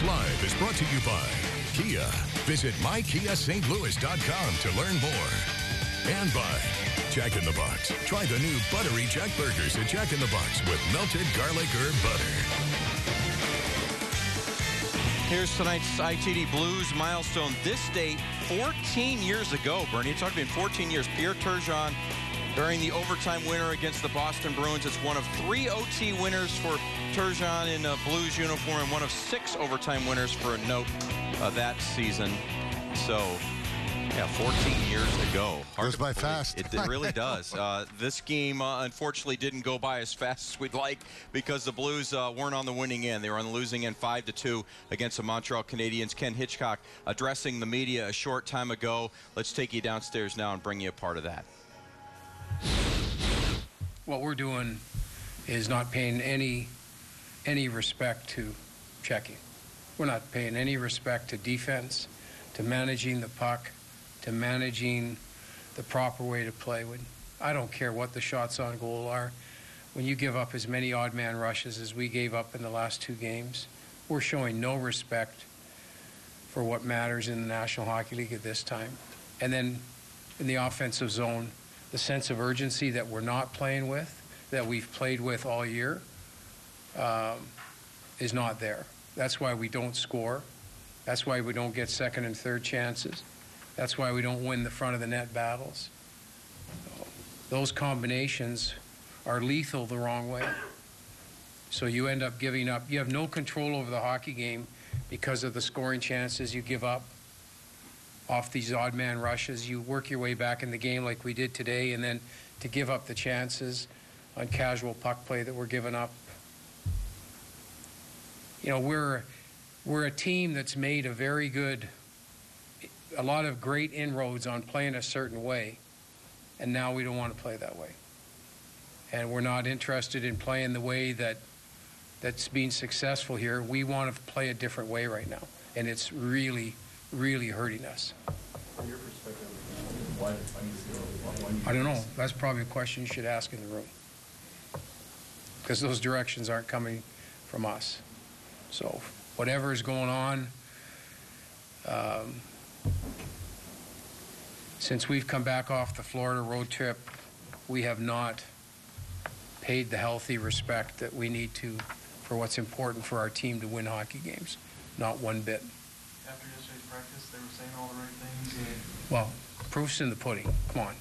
Blues Live is brought to you by Kia. Visit mykiastlouis.com to learn more. And by Jack in the Box. Try the new buttery Jack Burgers at Jack in the Box with melted garlic herb butter. Here's tonight's ITD Blues milestone. This date, 14 years ago, Bernie. It's already been 14 years. Pierre Turgeon during the overtime winner against the Boston Bruins. It's one of 3 OT winners for Turgeon in a Blues uniform and one of 6 overtime winners for a note that season. So, yeah, 14 years ago. Goes by fast. It really does. This game, unfortunately, didn't go by as fast as we'd like because the Blues weren't on the winning end. They were on the losing end 5-2 against the Montreal Canadiens. Ken Hitchcock addressing the media a short time ago. Let's take you downstairs now and bring you a part of that. What we're doing is not paying any respect to checking. We're not paying any respect to defense, to managing the puck, to managing the proper way to play. I don't care what the shots on goal are. When you give up as many odd man rushes as we gave up in the last 2 games, we're showing no respect for what matters in the National Hockey League at this time. And then in the offensive zone, the sense of urgency that we're not playing with, that we've played with all year, is not there. That's why we don't score. That's why we don't get second and third chances. That's why we don't win the front of the net battles. Those combinations are lethal the wrong way. So you end up giving up. You have no control over the hockey game because of the scoring chances you give up off these odd man rushes. You work your way back in the game like we did today, and then to give up the chances on casual puck play that we're giving up. You know, we're a team that's made a lot of great inroads on playing a certain way, and now we don't want to play that way. And we're not interested in playing the way that's being successful here. We want to play a different way right now, and it's really, really hurting us. From your perspective, why do I don't know. That's probably a question you should ask in the room, because those directions aren't coming from us. So whatever is going on, since we've come back off the Florida road trip, we have not paid the healthy respect that we need to for what's important for our team to win hockey games. Not one bit. After yesterday's practice, they were saying all the right things. Well, proof's in the pudding. Come on.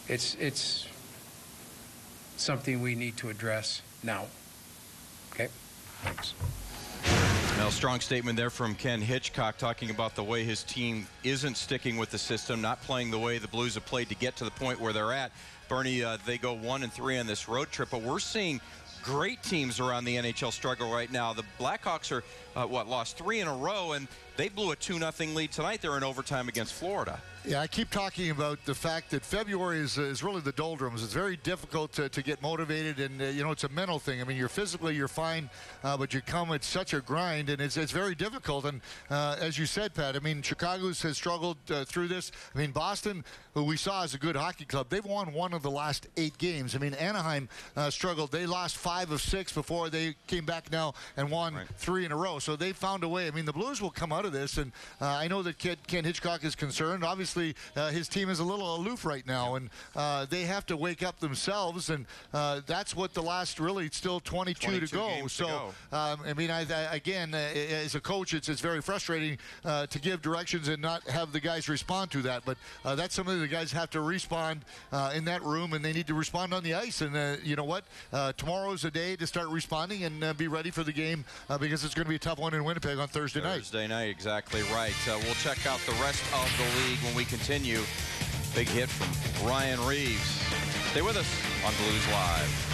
It's something we need to address now. Okay? Thanks. Well, strong statement there from Ken Hitchcock talking about the way his team isn't sticking with the system, not playing the way the Blues have played to get to the point where they're at. Bernie, they go 1-3 on this road trip, but we're seeing great teams around the NHL struggle right now. The Blackhawks are, lost 3 in a row, and they blew a 2-0 lead tonight. They're in overtime against Florida. Yeah, I keep talking about the fact that February is really the doldrums. It's very difficult to get motivated, and it's a mental thing. I mean, you're fine, but you come at such a grind, and it's very difficult. And as you said, Pat, I mean, Chicago has struggled through this. I mean, Boston, who we saw as a good hockey club, they've won 1 of the last 8 games. I mean, Anaheim struggled. They lost 5 of 6 before they came back now and won 3 in a row. So they found a way. I mean, the Blues will come out of this, and I know that Ken Hitchcock is concerned. Obviously, his team is a little aloof right now, and they have to wake up themselves, and that's what the last really still 22 to go. So, I mean, again, as a coach, it's very frustrating to give directions and not have the guys respond to that. But that's something the guys have to respond in that room, and they need to respond on the ice. And you know what? Tomorrow's a day to start responding and be ready for the game because it's going to be a tough one in Winnipeg on Thursday night. Thursday night, exactly right. We'll check out the rest of the league when we continue. Big hit from Ryan Reeves. Stay with us on Blues Live.